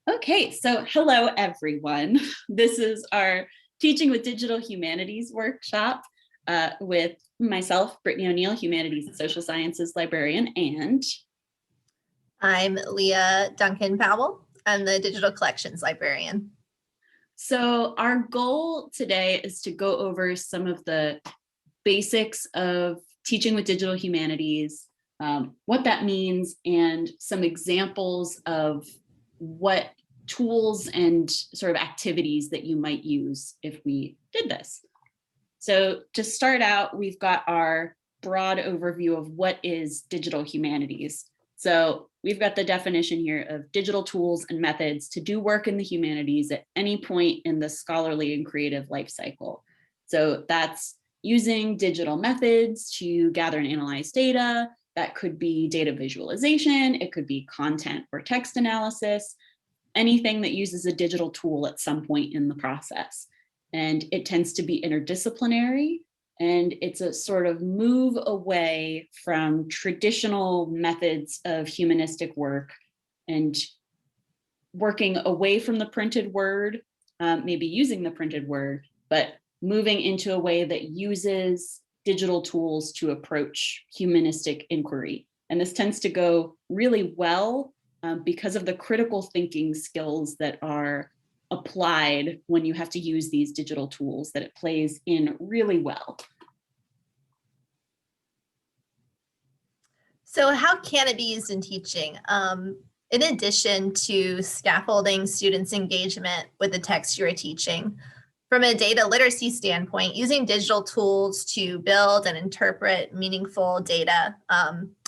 Okay, so hello everyone. This is our Teaching with Digital Humanities workshop with myself, Brittany O'Neill, Humanities and Social Sciences librarian, and I'm Leah Duncan Powell. I'm the Digital Collections librarian. So our goal today is to go over some of the basics of teaching with digital humanities, what that means, and some examples of what tools and sort of activities that you might use if we did this. So to start out, we've got our broad overview of what is digital humanities. So we've got the definition here of digital tools and methods to do work in the humanities at any point in the scholarly and creative life cycle. So that's using digital methods to gather and analyze data. That could be data visualization, it could be content or text analysis, anything that uses a digital tool at some point in the process. And it tends to be interdisciplinary, and it's a sort of move away from traditional methods of humanistic work and working away from the printed word, maybe using the printed word, but moving into a way that uses digital tools to approach humanistic inquiry. And this tends to go really well because of the critical thinking skills that are applied when you have to use these digital tools, that it plays in really well. So how can it be used in teaching? In addition to scaffolding students' engagement with the text you're teaching, from a data literacy standpoint, using digital tools to build and interpret meaningful data,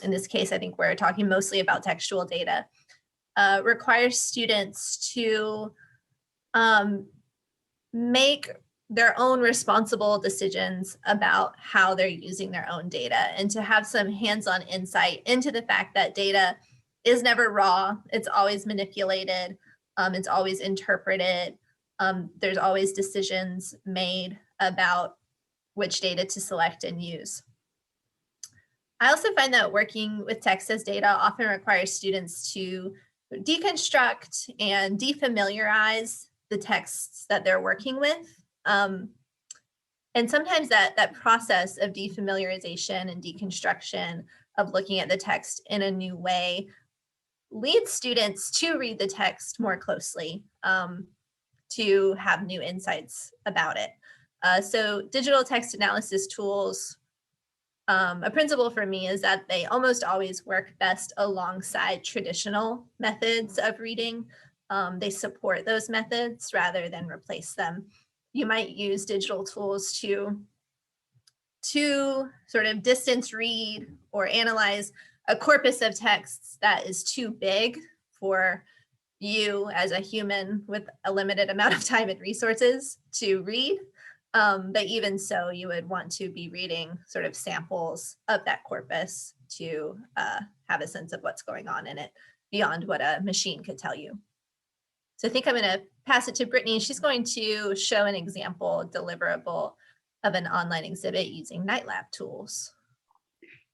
in this case, I think we're talking mostly about textual data, requires students to make their own responsible decisions about how they're using their own data, and to have some hands-on insight into the fact that data is never raw, it's always manipulated, it's always interpreted. There's always decisions made about which data to select and use. I also find that working with text as data often requires students to deconstruct and defamiliarize the texts that they're working with. And sometimes that process of defamiliarization and deconstruction of looking at the text in a new way leads students to read the text more closely, to have new insights about it. So digital text analysis tools, a principle for me is that they almost always work best alongside traditional methods of reading. They support those methods rather than replace them. You might use digital tools to sort of distance read or analyze a corpus of texts that is too big for you as a human with a limited amount of time and resources to read. But even so, you would want to be reading sort of samples of that corpus to have a sense of what's going on in it beyond what a machine could tell you. So I think I'm going to pass it to Brittany. She's going to show an example deliverable of an online exhibit using Night Lab tools.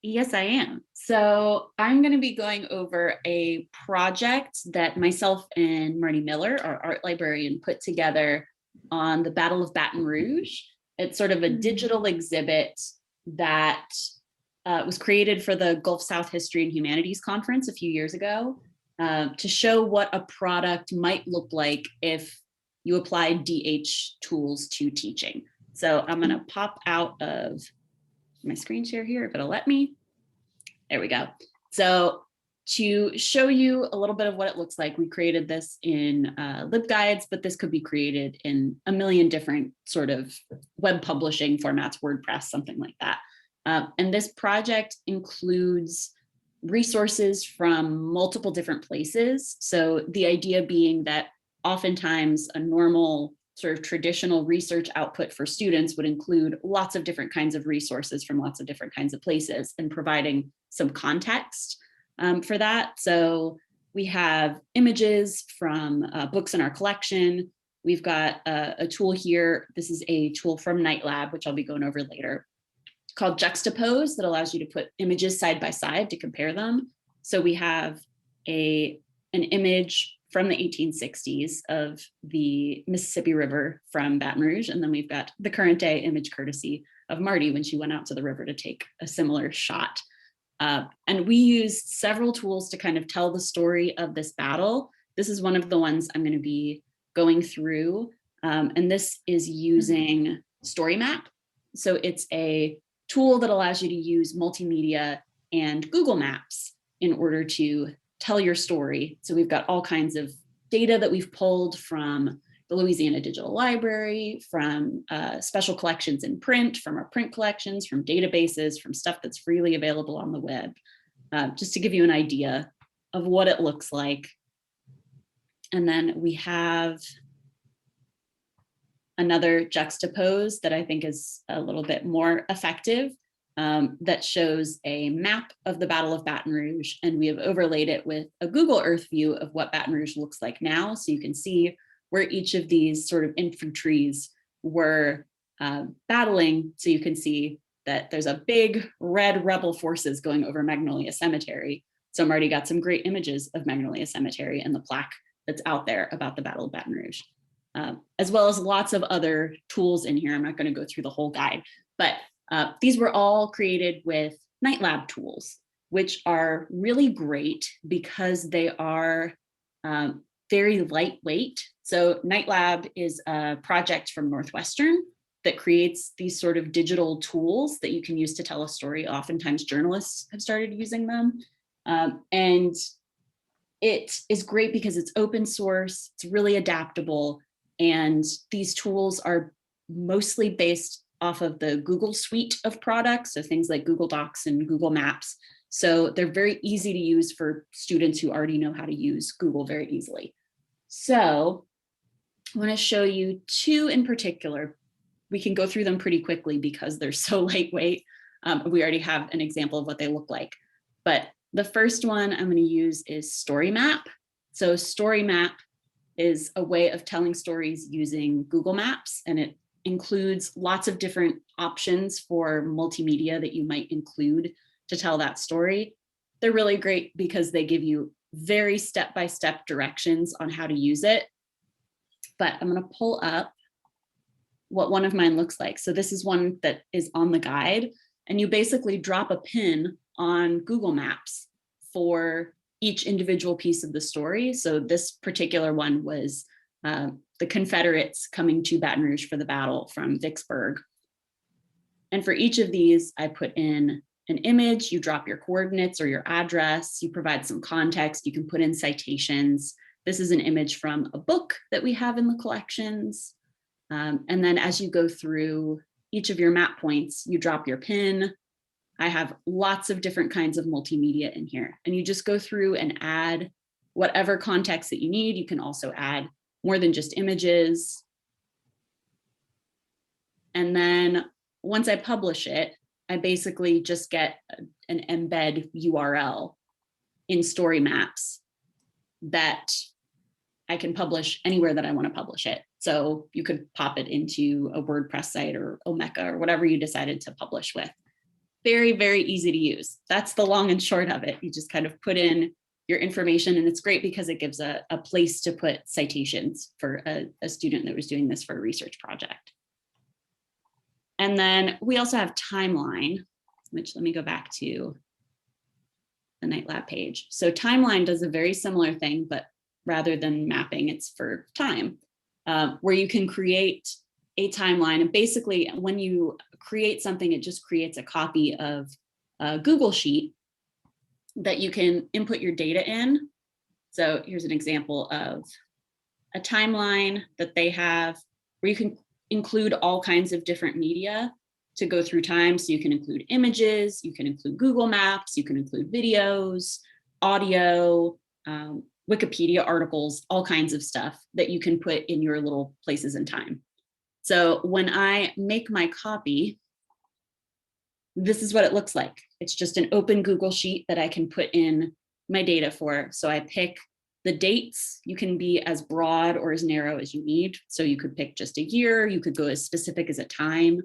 Yes, I am. So I'm going to be going over a project that myself and Marty Miller, our art librarian, put together on the Battle of Baton Rouge. It's sort of a digital exhibit that was created for the Gulf South History and Humanities Conference a few years ago, to show what a product might look like if you applied DH tools to teaching. So I'm going to pop out of my screen share here, if it'll let me. There we go. So to show you a little bit of what it looks like, we created this in LibGuides, but this could be created in a million different sort of web publishing formats, WordPress, something like that. And this project includes resources from multiple different places. So the idea being that oftentimes a normal sort of traditional research output for students would include lots of different kinds of resources from lots of different kinds of places, and providing some context for that. So we have images from books in our collection. We've got a tool here. This is a tool from Night Lab, which I'll be going over later, called Juxtapose, that allows you to put images side by side to compare them. So we have an image from the 1860s of the Mississippi River from Baton Rouge. And then we've got the current day image courtesy of Marty when she went out to the river to take a similar shot. And we used several tools to kind of tell the story of this battle. This is one of the ones I'm going to be going through. And this is using Storymap. So it's a tool that allows you to use multimedia and Google Maps in order to tell your story. So we've got all kinds of data that we've pulled from the Louisiana Digital Library, from special collections in print, from our print collections, from databases, from stuff that's freely available on the web, just to give you an idea of what it looks like. And then we have another Juxtapose that I think is a little bit more effective, that shows a map of the Battle of Baton Rouge, and we have overlaid it with a Google Earth view of what Baton Rouge looks like now. So you can see where each of these sort of infantries were battling. So you can see that there's a big red rebel forces going over Magnolia Cemetery. So Marty got some great images of Magnolia Cemetery and the plaque that's out there about the Battle of Baton Rouge, as well as lots of other tools in here. I'm not going to go through the whole guide, but these were all created with Night Lab tools, which are really great because they are very lightweight. So Night Lab is a project from Northwestern that creates these sort of digital tools that you can use to tell a story. Oftentimes journalists have started using them. And it is great because it's open source, it's really adaptable, and these tools are mostly based off of the Google suite of products, so things like Google Docs and Google Maps. So they're very easy to use for students who already know how to use Google very easily. So I want to show you two in particular. We can go through them pretty quickly because they're so lightweight. We already have an example of what they look like. But the first one I'm going to use is Storymap. So Storymap is a way of telling stories using Google Maps, and it includes lots of different options for multimedia that you might include to tell that story. They're really great because they give you very step-by-step directions on how to use it. But I'm going to pull up what one of mine looks like. So this is one that is on the guide, and you basically drop a pin on Google Maps for each individual piece of the story. So this particular one was the Confederates coming to Baton Rouge for the battle from Vicksburg. And for each of these, I put in an image, you drop your coordinates or your address, you provide some context, you can put in citations. This is an image from a book that we have in the collections. And then as you go through each of your map points, you drop your pin. I have lots of different kinds of multimedia in here, and you just go through and add whatever context that you need. You can also add more than just images. And then once I publish it, I basically just get an embed URL in Storymaps that I can publish anywhere that I want to publish it. So you could pop it into a WordPress site or Omeka or whatever you decided to publish with. Very, very easy to use. That's the long and short of it. You just kind of put in your information, and it's great because it gives a place to put citations for a student that was doing this for a research project. And then we also have Timeline, which let me go back to the Night Lab page. So Timeline does a very similar thing, but rather than mapping, it's for time, where you can create a timeline. And basically when you create something, it just creates a copy of a Google Sheet that you can input your data in. So here's an example of a timeline that they have where you can include all kinds of different media to go through time. So you can include images, you can include Google Maps, you can include videos, audio, Wikipedia articles, all kinds of stuff that you can put in your little places in time. So when I make my copy, this is what it looks like. It's just an open Google Sheet that I can put in my data for. So I pick the dates. You can be as broad or as narrow as you need. So you could pick just a year. You could go as specific as a time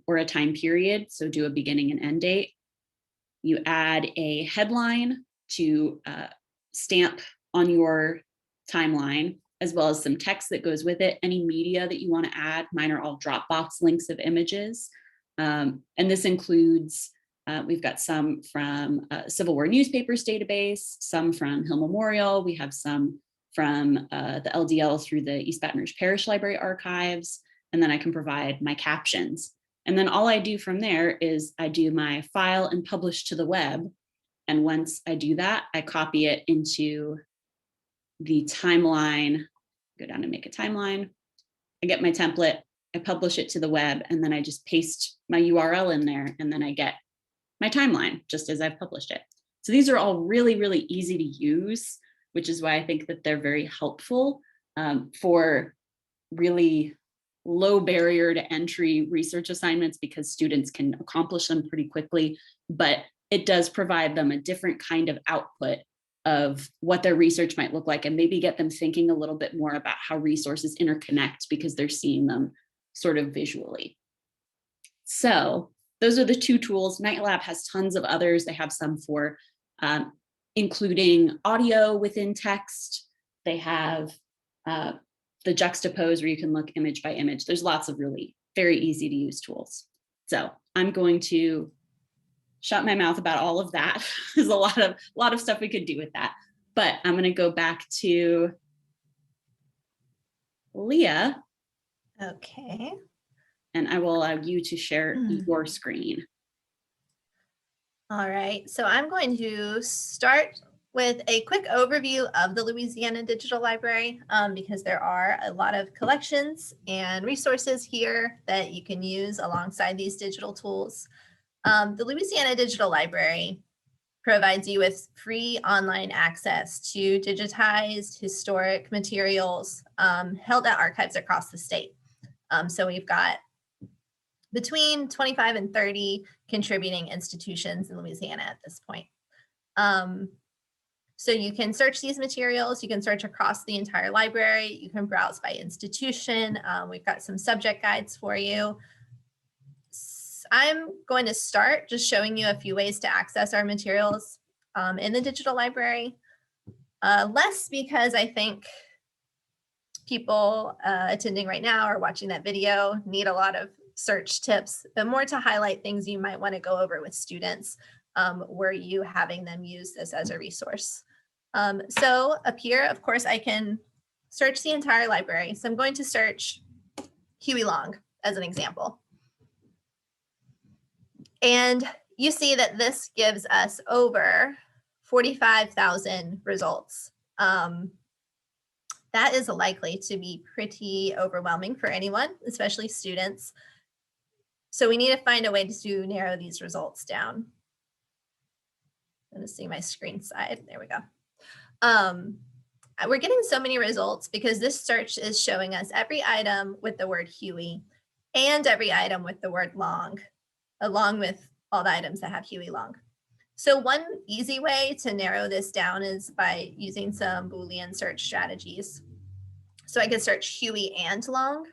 or a time period. So do a beginning and end date. You add a headline to stamp on your timeline, as well as some text that goes with it, any media that you want to add. Mine are all Dropbox links of images. And this includes, we've got some from Civil War Newspapers database, some from Hill Memorial. We have some from the LDL through the East Baton Rouge Parish Library archives. And then I can provide my captions. And then all I do from there is I do my file and publish to the web. And once I do that, I copy it into the timeline, go down and make a timeline. I get my template, I publish it to the web, and then I just paste my URL in there, and then I get my timeline just as I've published it. So these are all really, really easy to use, which is why I think that they're very helpful for really low barrier to entry research assignments, because students can accomplish them pretty quickly, but it does provide them a different kind of output of what their research might look like, and maybe get them thinking a little bit more about how resources interconnect because they're seeing them sort of visually. So those are the two tools. MITLab has tons of others. They have some for including audio within text. They have the Juxtapose, where you can look image by image. There's lots of really very easy to use tools. So I'm going to shut my mouth about all of that. There's a lot of stuff we could do with that. But I'm going to go back to Leah. Okay. And I will allow you to share your screen. All right. So I'm going to start with a quick overview of the Louisiana Digital Library, because there are a lot of collections and resources here that you can use alongside these digital tools. The Louisiana Digital Library provides you with free online access to digitized historic materials held at archives across the state. So we've got between 25 and 30 contributing institutions in Louisiana at this point. So you can search these materials, you can search across the entire library, you can browse by institution. We've got some subject guides for you. I'm going to start just showing you a few ways to access our materials in the digital library. Less because I think people attending right now or watching that video need a lot of search tips, but more to highlight things you might want to go over with students were you having them use this as a resource. So up here, of course, I can search the entire library. So I'm going to search Huey Long as an example. And you see that this gives us over 45,000 results. That is likely to be pretty overwhelming for anyone, especially students. So we need to find a way to narrow these results down. I'm going to see my screen side. There we go. We're getting so many results because this search is showing us every item with the word Huey and every item with the word Long, along with all the items that have Huey Long. So one easy way to narrow this down is by using some Boolean search strategies. So I could search Huey and Long.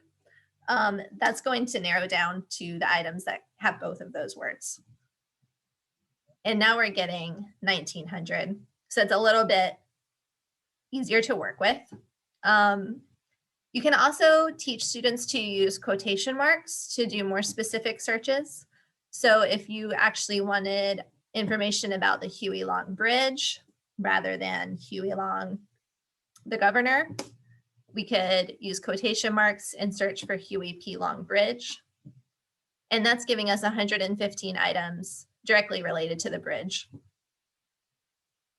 That's going to narrow down to the items that have both of those words. And now we're getting 1,900. So it's a little bit easier to work with. You can also teach students to use quotation marks to do more specific searches. So if you actually wanted information about the Huey Long Bridge rather than Huey Long, the governor, we could use quotation marks and search for Huey P. Long Bridge. And that's giving us 115 items directly related to the bridge.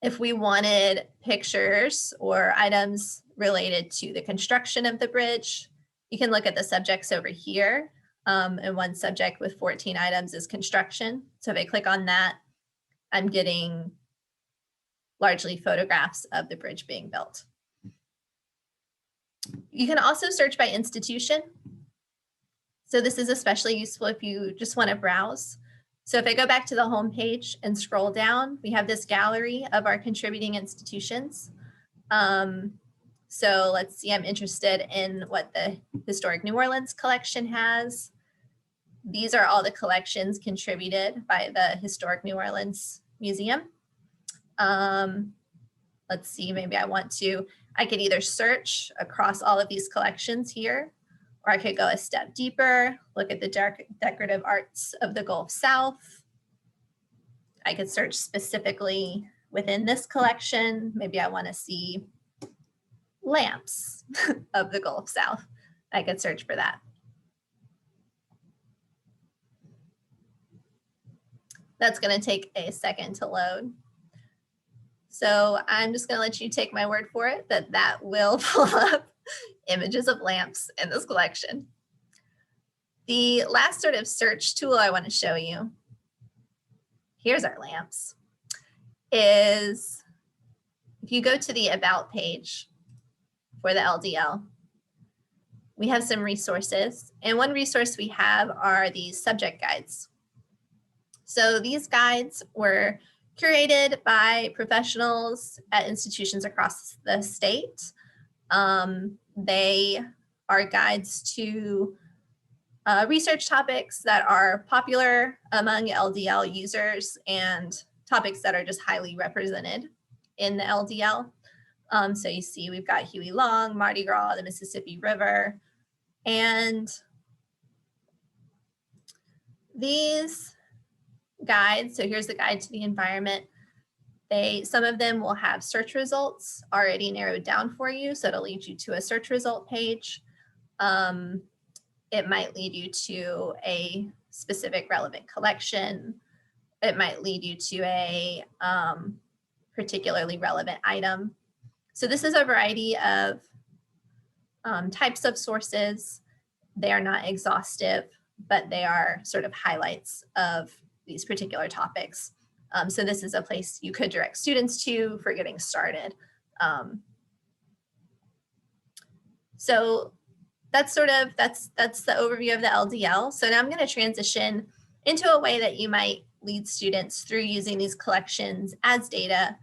If we wanted pictures or items related to the construction of the bridge, you can look at the subjects over here. And one subject with 14 items is construction. So if I click on that, I'm getting largely photographs of the bridge being built. You can also search by institution. So this is especially useful if you just want to browse. So if I go back to the home page and scroll down, we have this gallery of our contributing institutions. So let's see, I'm interested in what the Historic New Orleans collection has. These are all the collections contributed by the Historic New Orleans Museum. let's see, maybe I could either search across all of these collections here, or I could go a step deeper, look at the decorative arts of the Gulf South. I could search specifically within this collection. Maybe I want to see lamps of the Gulf South. I could search for that. That's going to take a second to load. So I'm just going to let you take my word for it that that will pull up images of lamps in this collection. The last sort of search tool I want to show you, here's our lamps, is if you go to the About page for the LDL, we have some resources. And one resource we have are these subject guides. So these guides were curated by professionals at institutions across the state. They are guides to research topics that are popular among LDL users and topics that are just highly represented in the LDL. So you see we've got Huey Long, Mardi Gras, the Mississippi River, and these guides, so here's the guide to the environment. Some of them will have search results already narrowed down for you, so it'll lead you to a search result page. It might lead you to a specific relevant collection. It might lead you to a particularly relevant item. So this is a variety of types of sources. They are not exhaustive, but they are sort of highlights of these particular topics. So this is a place you could direct students to for getting started. So that's the overview of the LDL. So now I'm going to transition into a way that you might lead students through using these collections as data,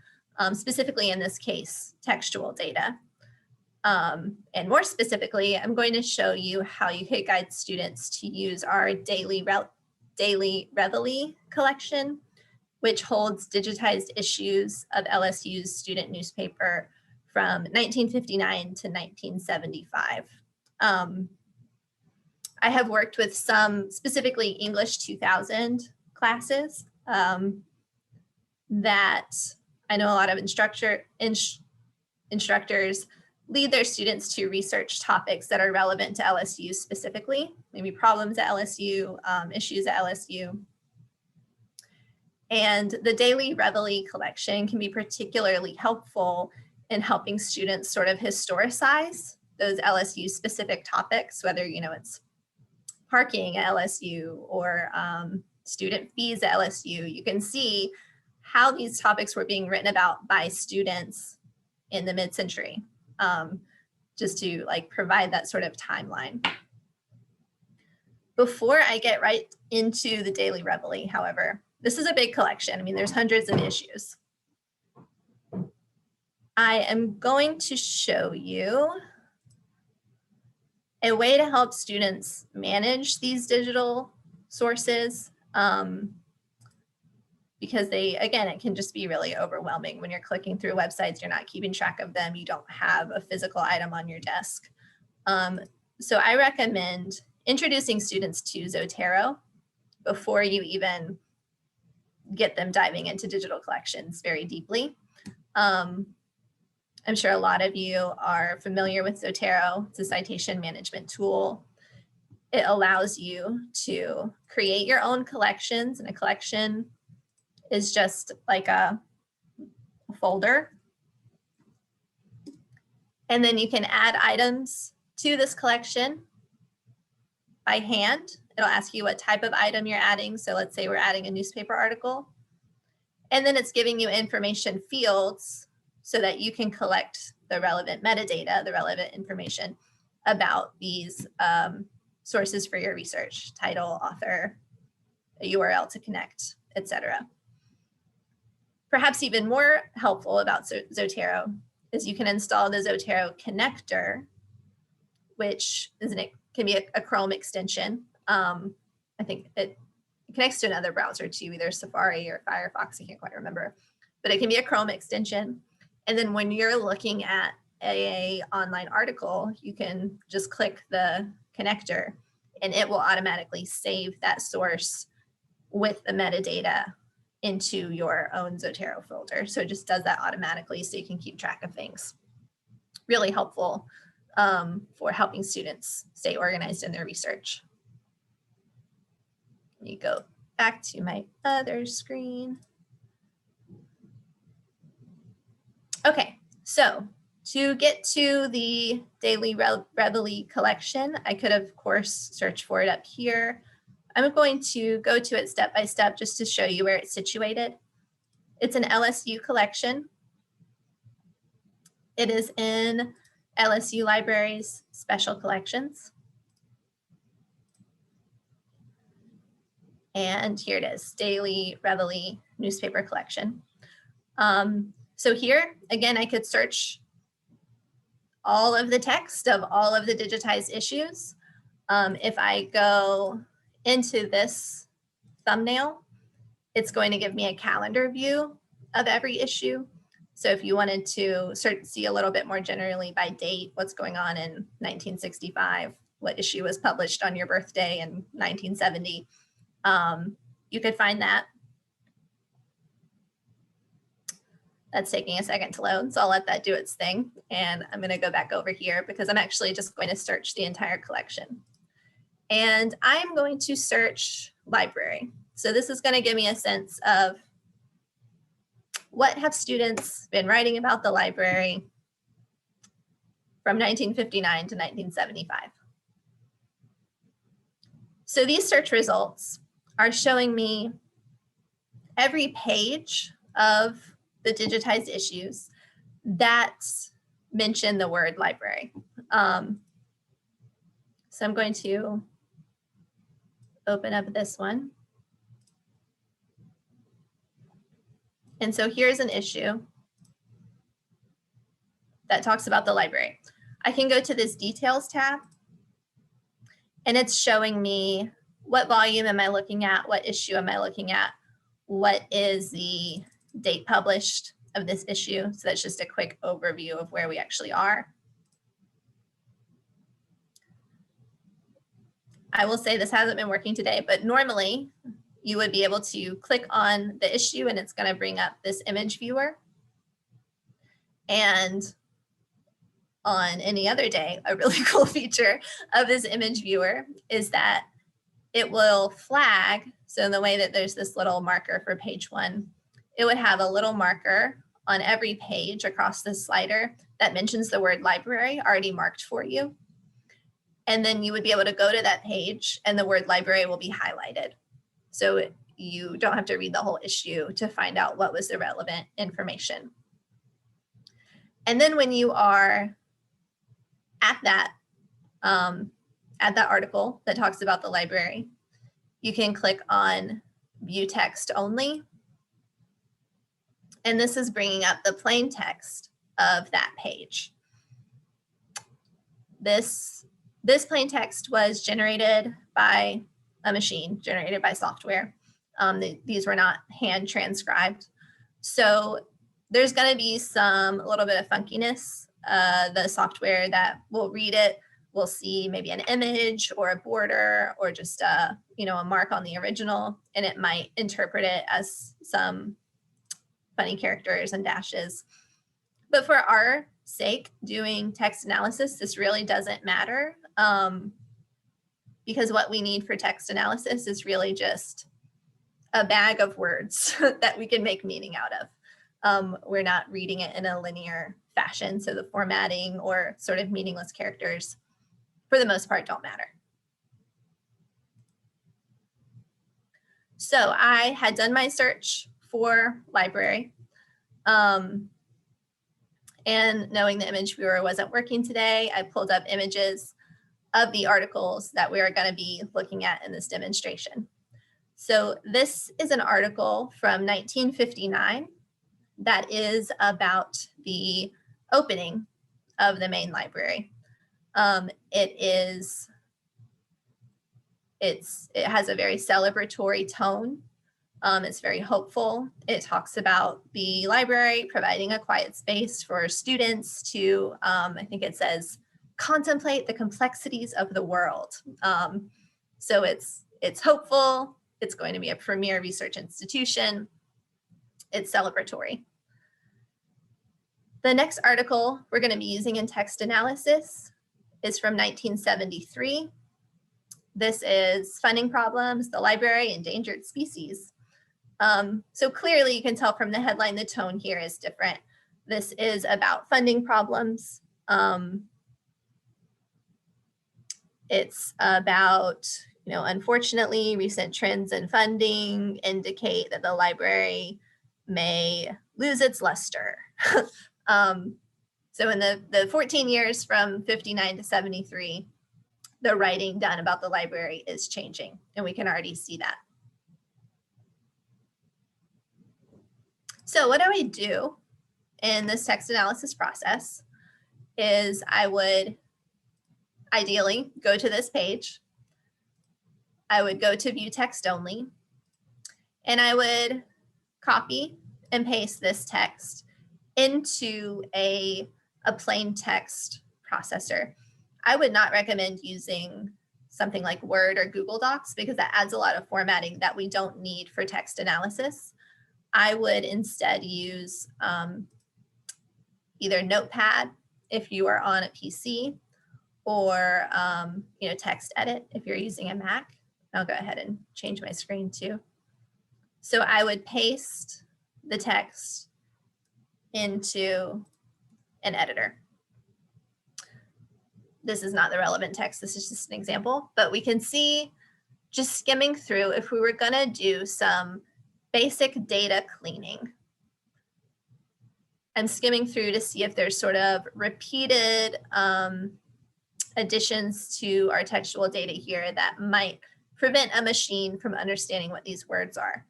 specifically in this case, textual data. And more specifically, I'm going to show you how you could guide students to use our Daily Reveille collection, which holds digitized issues of LSU's student newspaper from 1959 to 1975. I have worked with some specifically English 2000 classes that I know a lot of instructors lead their students to research topics that are relevant to LSU specifically, maybe problems at LSU, issues at LSU. And the Daily Reveille collection can be particularly helpful in helping students sort of historicize those LSU specific topics, whether it's parking at LSU or student fees at LSU. You can see how these topics were being written about by students in the mid-century, just to provide that sort of timeline. Before I get right into the Daily Reveille, however, this is a big collection. I mean, there's hundreds of issues. I am going to show you a way to help students manage these digital sources, because it can just be really overwhelming when you're clicking through websites, you're not keeping track of them, you don't have a physical item on your desk. So I recommend introducing students to Zotero before you even get them diving into digital collections very deeply. I'm sure a lot of you are familiar with Zotero. It's a citation management tool. It allows you to create your own collections, and a collection is just like a folder. And then you can add items to this collection by hand. It'll ask you what type of item you're adding. So let's say we're adding a newspaper article. And then it's giving you information fields so that you can collect the relevant metadata, the relevant information about these sources for your research: title, author, a URL to connect, etc. Perhaps even more helpful about Zotero is you can install the Zotero Connector, which can be a Chrome extension. I think it connects to another browser too, either Safari or Firefox, I can't quite remember, but it can be a Chrome extension. And then when you're looking at a online article, you can just click the connector and it will automatically save that source with the metadata into your own Zotero folder. So it just does that automatically so you can keep track of things. Really helpful for helping students stay organized in their research. Let me go back to my other screen. Okay, so to get to the daily Reveille collection, I could of course search for it up here. I'm going to go to it step by step just to show you where it's situated. It's an LSU collection. It is in LSU Libraries Special Collections. And here it is, Daily Reveille Newspaper Collection. So here, again, I could search all of the text of all of the digitized issues. If I go into this thumbnail, it's going to give me a calendar view of every issue. So if you wanted to see a little bit more generally by date, what's going on in 1965, what issue was published on your birthday in 1970, you could find that. That's taking a second to load, so I'll let that do its thing. And I'm going to go back over here because I'm actually just going to search the entire collection. And I'm going to search library. So this is going to give me a sense of what have students been writing about the library from 1959 to 1975. So these search results are showing me every page of the digitized issues that mention the word library. So I'm going to open up this one. And so here's an issue that talks about the library. I can go to this details tab and it's showing me what volume am I looking at, what issue am I looking at, what is the date published of this issue. So that's just a quick overview of where we actually are. I will say this hasn't been working today, but normally you would be able to click on the issue and it's going to bring up this image viewer. And on any other day, a really cool feature of this image viewer is that it will flag. So in the way that there's this little marker for page 1, it would have a little marker on every page across this slider that mentions the word library already marked for you. And then you would be able to go to that page and the word library will be highlighted. So you don't have to read the whole issue to find out what was the relevant information. And then when you are at that article that talks about the library, you can click on view text only. And this is bringing up the plain text of that page. This plain text was generated by a machine, generated by software. These were not hand transcribed. So there's going to be a little bit of funkiness. The software that will read it will see maybe an image or a border or just a mark on the original, and it might interpret it as some funny characters and dashes. But for our sake, doing text analysis, this really doesn't matter because what we need for text analysis is really just a bag of words that we can make meaning out of. We're not reading it in a linear fashion, so the formatting or sort of meaningless characters, for the most part, don't matter. So I had done my search for library, and knowing the image viewer wasn't working today, I pulled up images of the articles that we are going to be looking at in this demonstration. So this is an article from 1959 that is about the opening of the main library. It has a very celebratory tone. It's very hopeful. It talks about the library providing a quiet space for students to, I think it says, contemplate the complexities of the world. So it's hopeful. It's going to be a premier research institution. It's celebratory. The next article we're going to be using in text analysis is from 1973. This is Funding Problems, the Library, Endangered Species. So clearly you can tell from the headline, the tone here is different. This is about funding problems. It's about, unfortunately, recent trends in funding indicate that the library may lose its luster. So in the 14 years from 59 to 73, the writing done about the library is changing, and we can already see that. So what I would do in this text analysis process is I would ideally go to this page. I would go to view text only, and I would copy and paste this text into a plain text processor. I would not recommend using something like Word or Google Docs because that adds a lot of formatting that we don't need for text analysis. I would instead use either Notepad if you are on a PC, or Text Edit if you're using a Mac. I'll go ahead and change my screen too. So I would paste the text into an editor. This is not the relevant text. This is just an example, but we can see just skimming through, if we were going to do some basic data cleaning, I'm skimming through to see if there's sort of repeated additions to our textual data here that might prevent a machine from understanding what these words are.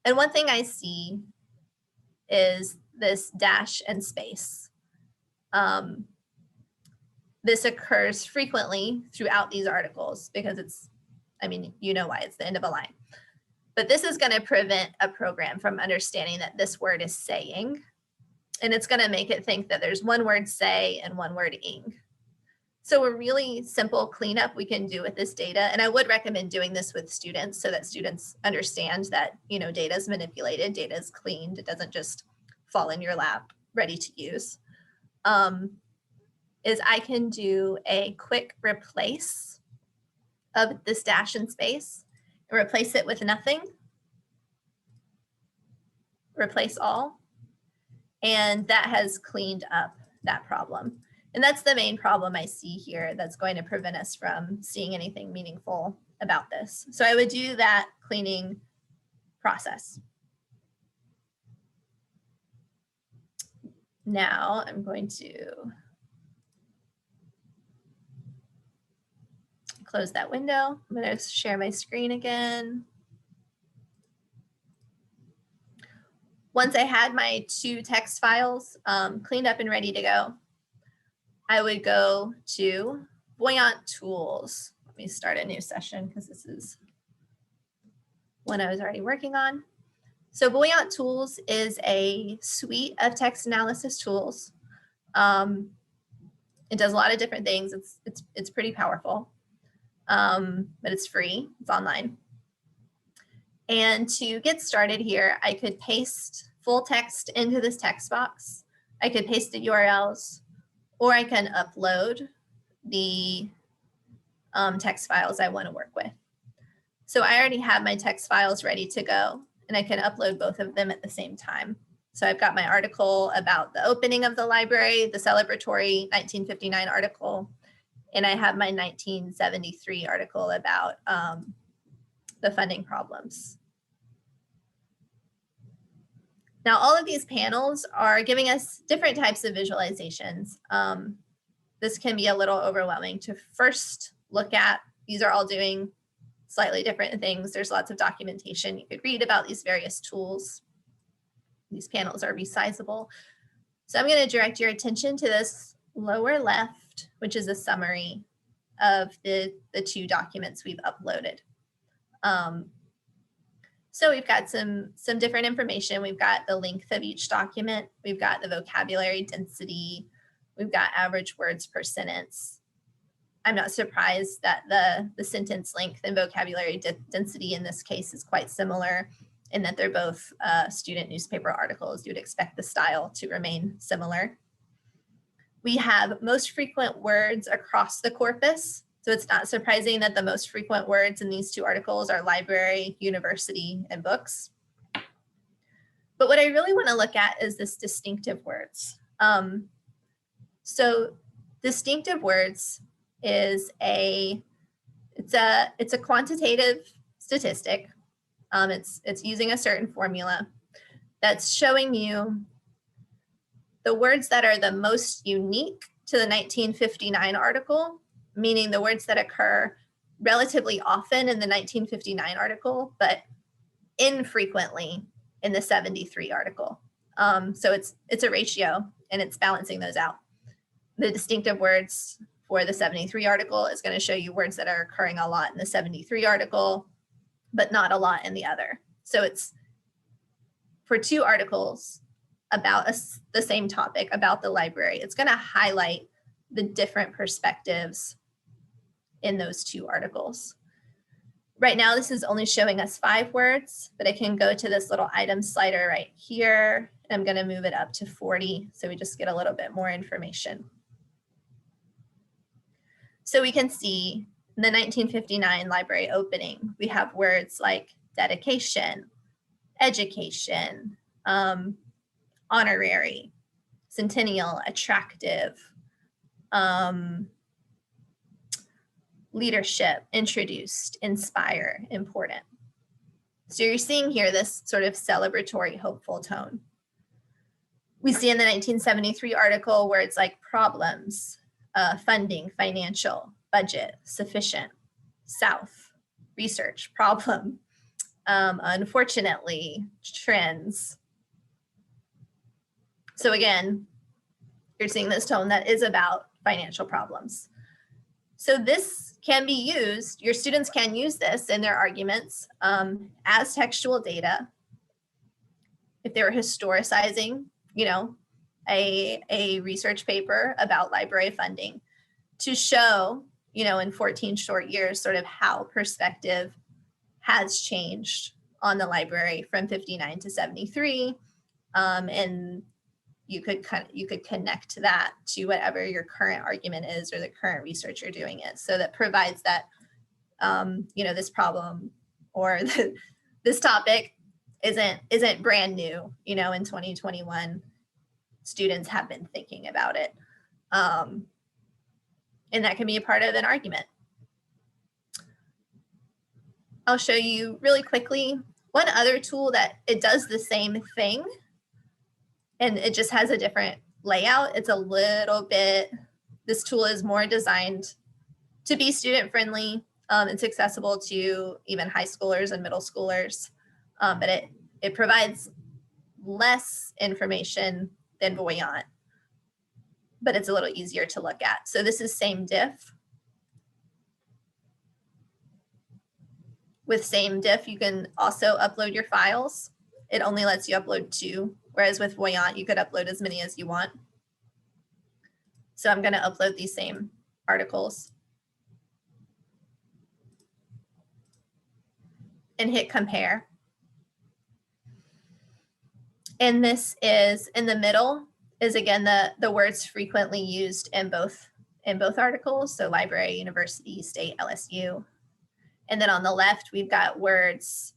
And one thing I see is this dash and space. This occurs frequently throughout these articles because it's, you know why, it's the end of a line. But this is going to prevent a program from understanding that this word is saying, and it's going to make it think that there's one word say and one word ing. So a really simple cleanup we can do with this data, and I would recommend doing this with students so that students understand that, data is manipulated, data is cleaned, it doesn't just fall in your lap ready to use, is I can do a quick replace of this dash and space and replace it with nothing, replace all, and that has cleaned up that problem. And that's the main problem I see here that's going to prevent us from seeing anything meaningful about this. So I would do that cleaning process. Now I'm going to close that window. I'm going to share my screen again. Once I had my two text files cleaned up and ready to go, I would go to Buoyant Tools. Let me start a new session because this is one I was already working on. So Buoyant Tools is a suite of text analysis tools. It does a lot of different things. It's pretty powerful, but it's free. It's online. And to get started here, I could paste full text into this text box. I could paste the URLs, or I can upload the text files I want to work with. So I already have my text files ready to go, and I can upload both of them at the same time. So I've got my article about the opening of the library, the celebratory 1959 article, and I have my 1973 article about the funding problems. Now, all of these panels are giving us different types of visualizations. This can be a little overwhelming to first look at. These are all doing slightly different things. There's lots of documentation you could read about these various tools. These panels are resizable. So I'm going to direct your attention to this lower left, which is a summary of the two documents we've uploaded. So we've got some different information. We've got the length of each document. We've got the vocabulary density. We've got average words per sentence. I'm not surprised that the sentence length and vocabulary density in this case is quite similar in that they're both student newspaper articles. You'd expect the style to remain similar. We have most frequent words across the corpus. So it's not surprising that the most frequent words in these two articles are library, university, and books. But what I really want to look at is this distinctive words. So distinctive words is it's a quantitative statistic. It's using a certain formula that's showing you the words that are the most unique to the 1959 article, meaning the words that occur relatively often in the 1959 article, but infrequently in the 73 article. So it's a ratio and it's balancing those out. The distinctive words for the 73 article is going to show you words that are occurring a lot in the 73 article, but not a lot in the other. So it's for two articles about the same topic, about the library. It's going to highlight the different perspectives in those two articles. Right now, this is only showing us 5 words, but I can go to this little item slider right here. And I'm going to move it up to 40, so we just get a little bit more information. So we can see in the 1959 library opening, we have words like dedication, education, honorary, centennial, attractive, leadership, introduced, inspire, important. So you're seeing here this sort of celebratory, hopeful tone. We see in the 1973 article words like problems, funding, financial, budget, sufficient, south, research, problem, unfortunately, trends. So again, you're seeing this tone that is about financial problems. So this can be used, your students can use this in their arguments as textual data. If they were historicizing, a research paper about library funding to show, in 14 short years, sort of how perspective has changed on the library from 59 to 73. And you could connect that to whatever your current argument is or the current research you're doing is. So that provides that, this problem or this topic isn't brand new, in 2021, students have been thinking about it. And that can be a part of an argument. I'll show you really quickly one other tool that it does the same thing, and it just has a different layout. It's a little bit, this tool is more designed to be student friendly. It's accessible to even high schoolers and middle schoolers, but it provides less information than Buoyant, but it's a little easier to look at. So this is same diff. With same diff, you can also upload your files. It only lets you upload 2, whereas with Buoyant, you could upload as many as you want. So I'm going to upload these same articles and hit compare. And this is in the middle is again the words frequently used in both articles. So library, university, state, LSU. And then on the left, we've got words.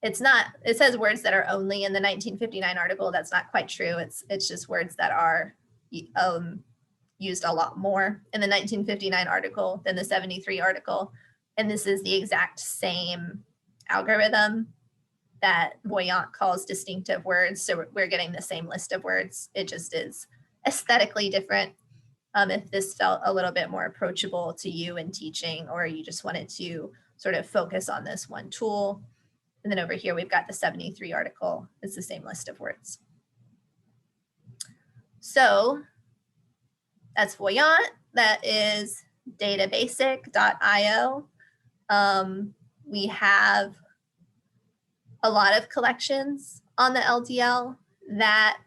It says words that are only in the 1959 article. That's not quite true. It's just words that are used a lot more in the 1959 article than the 73 article. And this is the exact same algorithm that Buoyant calls distinctive words. So we're getting the same list of words. It just is aesthetically different. If this felt a little bit more approachable to you in teaching, or you just wanted to sort of focus on this one tool. And then over here, we've got the 73 article. It's the same list of words. So that's Buoyant. That is databasic.io. We have a lot of collections on the LDL that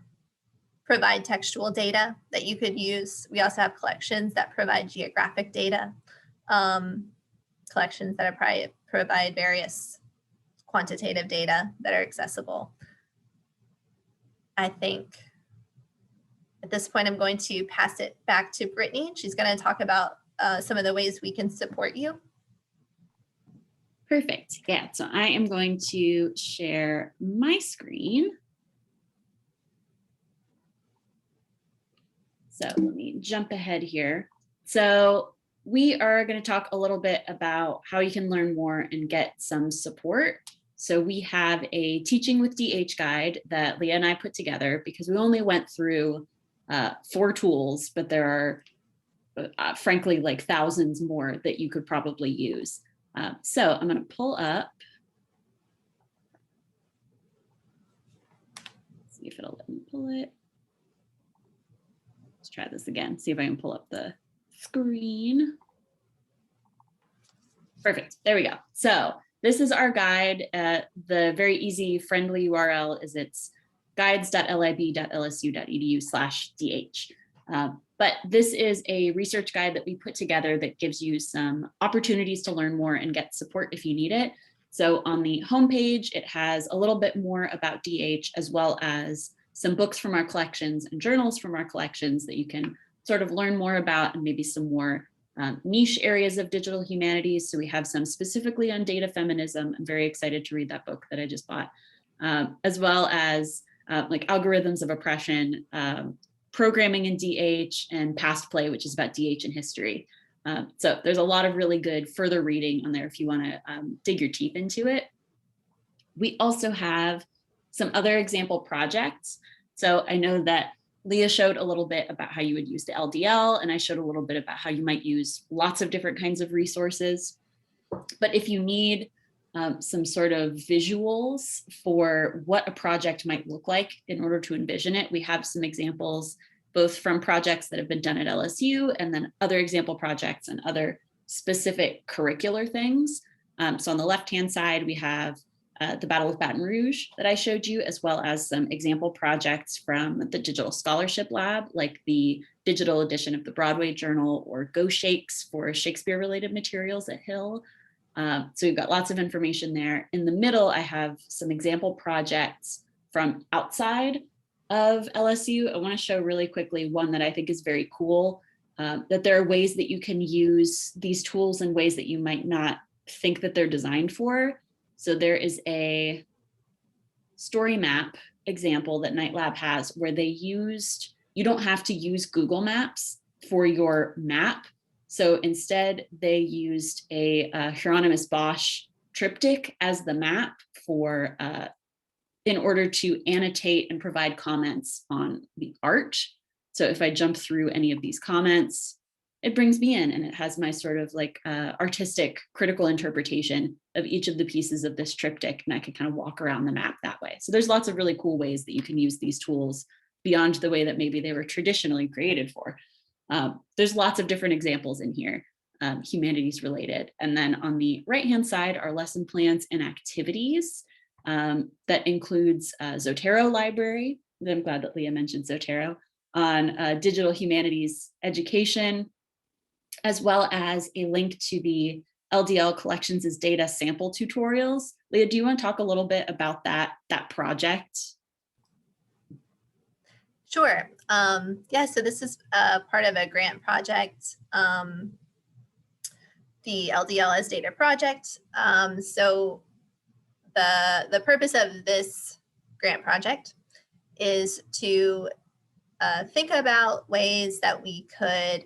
provide textual data that you could use. We also have collections that provide geographic data, collections that provide various quantitative data that are accessible. I think at this point, I'm going to pass it back to Brittany. She's going to talk about some of the ways we can support you. Perfect. Yeah, so I am going to share my screen. So let me jump ahead here. So we are going to talk a little bit about how you can learn more and get some support. So we have a Teaching with DH guide that Leah and I put together because we only went through 4 tools, but there are frankly like thousands more that you could probably use. So I'm going to pull up. Let's see if it'll let me pull it. Let's try this again. See if I can pull up the screen. Perfect. There we go. So this is our guide. The very easy, friendly URL is it's guides.lib.lsu.edu/DH. But this is a research guide that we put together that gives you some opportunities to learn more and get support if you need it. So on the homepage, it has a little bit more about DH as well as some books from our collections and journals from our collections that you can sort of learn more about, and maybe some more niche areas of digital humanities. So we have some specifically on data feminism. I'm very excited to read that book that I just bought, as well as like algorithms of oppression, programming in DH, and past play, which is about DH and history. So there's a lot of really good further reading on there if you want to dig your teeth into it. We also have some other example projects. So I know that Leah showed a little bit about how you would use the LDL, and I showed a little bit about how you might use lots of different kinds of resources. But if you need some sort of visuals for what a project might look like in order to envision it, we have some examples both from projects that have been done at LSU and then other example projects and other specific curricular things. So on the left-hand side, we have the Battle of Baton Rouge that I showed you, as well as some example projects from the Digital Scholarship Lab, like the digital edition of the Broadway Journal or Go Shakes for Shakespeare-related materials at Hill. So we've got lots of information there. In the middle, I have some example projects from outside of LSU. I want to show really quickly one that I think is very cool, that there are ways that you can use these tools in ways that you might not think that they're designed for. So there is a Storymap example that Night Lab has where they used, you don't have to use Google Maps for your map. So instead they used a Hieronymus Bosch triptych as the map for, in order to annotate and provide comments on the art. So if I jump through any of these comments, it brings me in and it has my sort of like artistic critical interpretation of each of the pieces of this triptych, and I can kind of walk around the map that way. So there's lots of really cool ways that you can use these tools beyond the way that maybe they were traditionally created for. There's lots of different examples in here, humanities related. And then on the right-hand side are lesson plans and activities. That includes Zotero library. I'm glad that Leah mentioned Zotero, on digital humanities education, as well as a link to the LDL collections as data sample tutorials. Leah, do you want to talk a little bit about that project? Sure. Yeah, so this is part of a grant project, the LDL as data project. So the purpose of this grant project is to think about ways that we could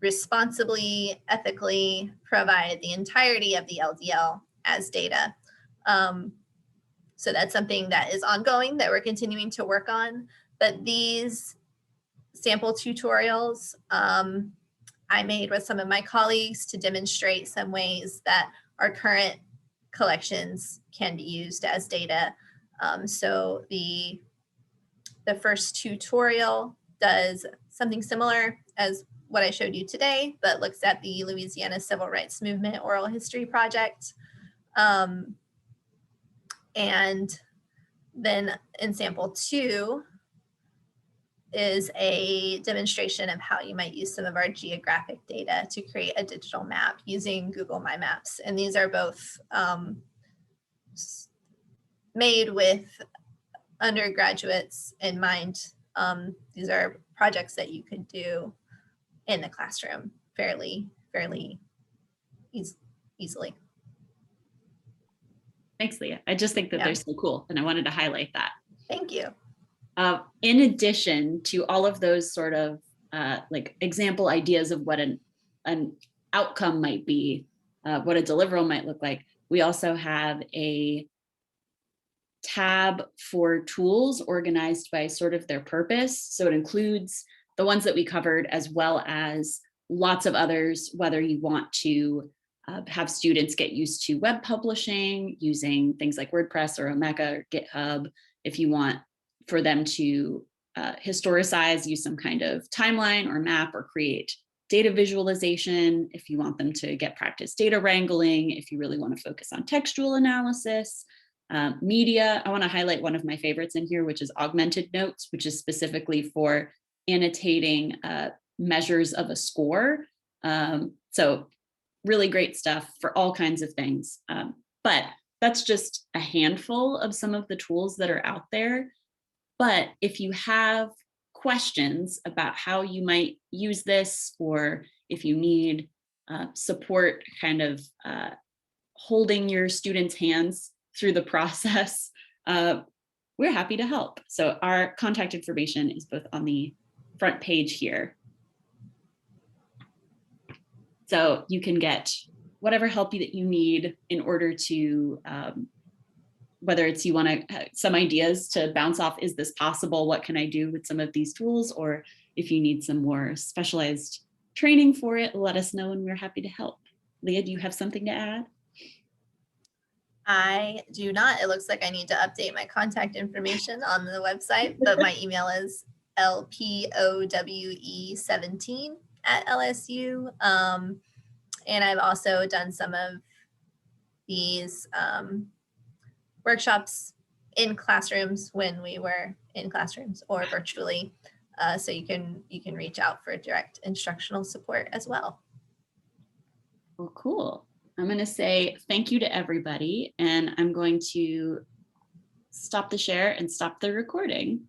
responsibly, ethically provide the entirety of the LDL as data. So that's something that is ongoing that we're continuing to work on. But these sample tutorials I made with some of my colleagues to demonstrate some ways that our current collections can be used as data. So the first tutorial does something similar as what I showed you today, but looks at the Louisiana Civil Rights Movement Oral History Project. And And then in sample 2 is a demonstration of how you might use some of our geographic data to create a digital map using Google My Maps. And these are both made with undergraduates in mind. These are projects that you could do in the classroom fairly easily. Thanks, Leah. I just think that they're so cool, and I wanted to highlight that. Thank you. In addition to all of those sort of like example ideas of what an outcome might be, what a deliverable might look like, we also have a tab for tools organized by sort of their purpose. So it includes the ones that we covered, as well as lots of others, whether you want to have students get used to web publishing using things like WordPress or Omeka or GitHub, if you want for them to historicize, use some kind of timeline or map, or create data visualization, if you want them to get practice data wrangling, if you really want to focus on textual analysis. Media, I want to highlight one of my favorites in here, which is Augmented Notes, which is specifically for annotating measures of a score. So really great stuff for all kinds of things. But that's just a handful of some of the tools that are out there. But if you have questions about how you might use this, or if you need support kind of holding your students' hands through the process, we're happy to help. So our contact information is both on the front page here. So you can get whatever help that you need in order to, whether it's you want some ideas to bounce off, is this possible? What can I do with some of these tools? Or if you need some more specialized training for it, let us know and we're happy to help. Leah, do you have something to add? I do not. It looks like I need to update my contact information on the website, but my email is lpowe17@lsu. And I've also done some of these workshops in classrooms when we were in classrooms, or virtually. So you can reach out for direct instructional support as well. Well, cool. I'm going to say thank you to everybody, and I'm going to stop the share and stop the recording.